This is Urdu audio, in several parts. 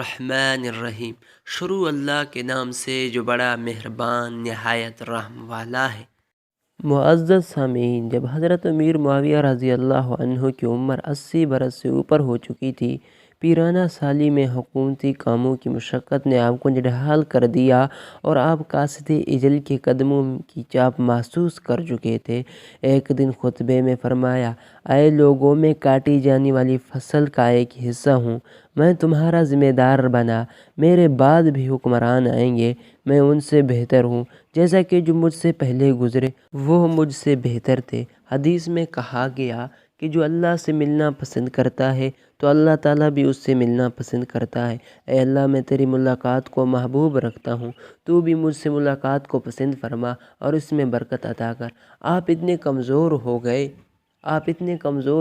الرحمن الرحیم۔ شروع اللہ کے نام سے جو بڑا مہربان نہایت رحم والا ہے۔ معزز سامعین، جب حضرت امیر معاویہ رضی اللہ عنہ کی عمر 80 برس سے اوپر ہو چکی تھی، پیرانہ سالی میں حکومتی کاموں کی مشقت نے آپ کو نڈھال کر دیا اور آپ قاصد اجل کے قدموں کی چاپ محسوس کر چکے تھے۔ ایک دن خطبے میں فرمایا: اے لوگوں، میں کاٹی جانے والی فصل کا ایک حصہ ہوں، میں تمہارا ذمہ دار بنا، میرے بعد بھی حکمران آئیں گے، میں ان سے بہتر ہوں، جیسا کہ جو مجھ سے پہلے گزرے وہ مجھ سے بہتر تھے۔ حدیث میں کہا گیا کہ جو اللہ سے ملنا پسند کرتا ہے تو اللہ تعالیٰ بھی اس سے ملنا پسند کرتا ہے۔ اے اللہ، میں تیری ملاقات کو محبوب رکھتا ہوں، تو بھی مجھ سے ملاقات کو پسند فرما اور اس میں برکت عطا کر۔ آپ اتنے کمزور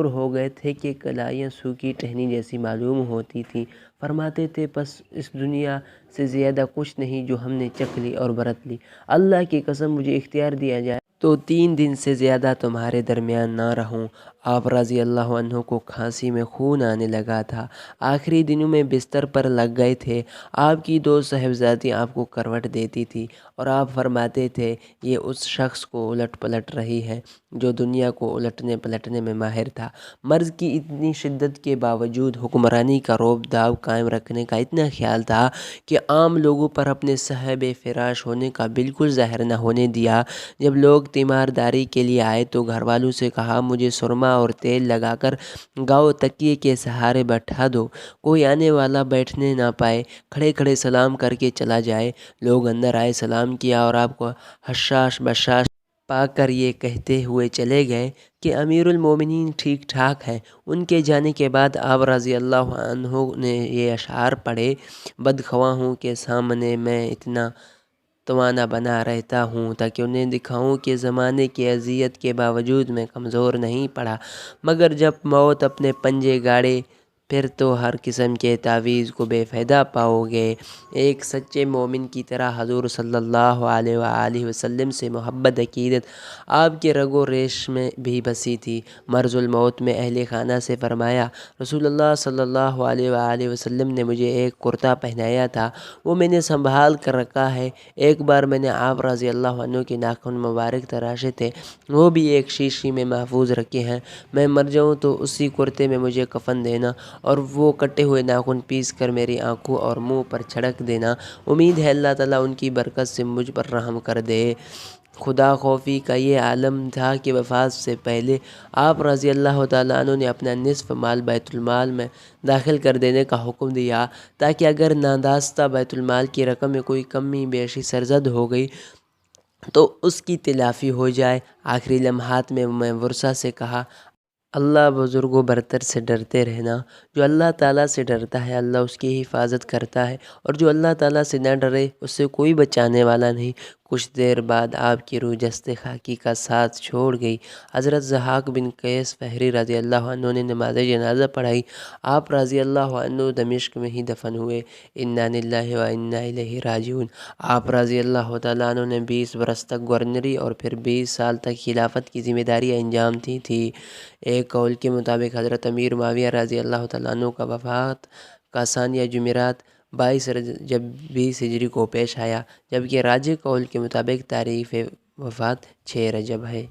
ہو گئے تھے کہ کلائیاں سوکھی ٹہنی جیسی معلوم ہوتی تھیں۔ فرماتے تھے: بس اس دنیا سے زیادہ کچھ نہیں جو ہم نے چکھ لی اور برت لی، اللہ کی قسم مجھے اختیار دیا جائے تو 3 دن سے زیادہ تمہارے درمیان نہ رہوں۔ آپ رضی اللہ عنہ کو کھانسی میں خون آنے لگا تھا، آخری دنوں میں بستر پر لگ گئے تھے۔ آپ کی 2 صاحبزادی آپ کو کروٹ دیتی تھی اور آپ فرماتے تھے: یہ اس شخص کو الٹ پلٹ رہی ہے جو دنیا کو الٹنے پلٹنے میں ماہر تھا۔ مرض کی اتنی شدت کے باوجود حکمرانی کا رعب داو قائم رکھنے کا اتنا خیال تھا کہ عام لوگوں پر اپنے صاحب فراش ہونے کا بالکل ظاہر نہ ہونے دیا۔ جب لوگ تیمارداری کے لیے آئے تو گھر والوں سے کہا: مجھے سرما اور تیل لگا کر گاؤ تکیے کے سہارے بٹھا دو، کوئی آنے والا بیٹھنے نہ پائے، کھڑے کھڑے سلام کر کے چلا جائے۔ لوگ اندر آئے، سلام کیا اور آپ کو حشاش بشاش پا کر یہ کہتے ہوئے چلے گئے کہ امیر المومنین ٹھیک ٹھاک ہیں۔ ان کے جانے کے بعد آپ رضی اللہ عنہ نے یہ اشعار پڑھے: بدخواہوں کے سامنے میں اتنا توانا بنا رہتا ہوں تاکہ انہیں دکھاؤں کہ زمانے کی اذیت کے باوجود میں کمزور نہیں پڑا، مگر جب موت اپنے پنجے گاڑے پھر تو ہر قسم کے تعویذ کو بے فائدہ پاؤ گے۔ ایک سچے مومن کی طرح حضور صلی اللہ علیہ وآلہ وسلم سے محبت عقیدت آپ کے رگ و ریش میں بھی بسی تھی۔ مرض الموت میں اہل خانہ سے فرمایا: رسول اللہ صلی اللہ علیہ وآلہ وسلم نے مجھے ایک کرتا پہنایا تھا، وہ میں نے سنبھال کر رکھا ہے۔ ایک بار میں نے آپ رضی اللہ عنہ کے ناخن مبارک تراشے تھے، وہ بھی ایک شیشی میں محفوظ رکھے ہیں، میں مر جاؤں تو اسی کرتے میں مجھے کفن دینا اور وہ کٹے ہوئے ناخن پیس کر میری آنکھوں اور منہ پر چھڑک دینا، امید ہے اللہ تعالیٰ ان کی برکت سے مجھ پر رحم کر دے۔ خدا خوفی کا یہ عالم تھا کہ وفات سے پہلے آپ رضی اللہ تعالیٰ عنہ نے اپنا نصف مال بیت المال میں داخل کر دینے کا حکم دیا تاکہ اگر ناداستہ بیت المال کی رقم میں کوئی کمی بیشی سرزد ہو گئی تو اس کی تلافی ہو جائے۔ آخری لمحات میں ورثہ سے کہا: اللہ بزرگ و برتر سے ڈرتے رہنا، جو اللہ تعالیٰ سے ڈرتا ہے اللہ اس کی حفاظت کرتا ہے، اور جو اللہ تعالیٰ سے نہ ڈرے اس سے کوئی بچانے والا نہیں۔ کچھ دیر بعد آپ کی روح جسد خاکی کا ساتھ چھوڑ گئی۔ حضرت ضحاک بن قیس فہری رضی اللہ عنہ نے نماز جنازہ پڑھائی، آپ رضی اللہ عنہ دمشق میں ہی دفن ہوئے۔ انا للہ و انا الیہ راجعون۔ آپ رضی اللہ تعالیٰ عنہ نے 20 برس تک گورنری اور پھر 20 سال تک خلافت کی ذمہ داریاں انجام دی تھی۔ ایک قول کے مطابق حضرت امیر معاویہ رضی اللہ تعالیٰ عنہ کا وفات کا ثانیہ جمعرات 22 رجب 20 ہجری کو پیش آیا، جبکہ راجح قول کے مطابق تاریخ وفات 6 رجب ہے۔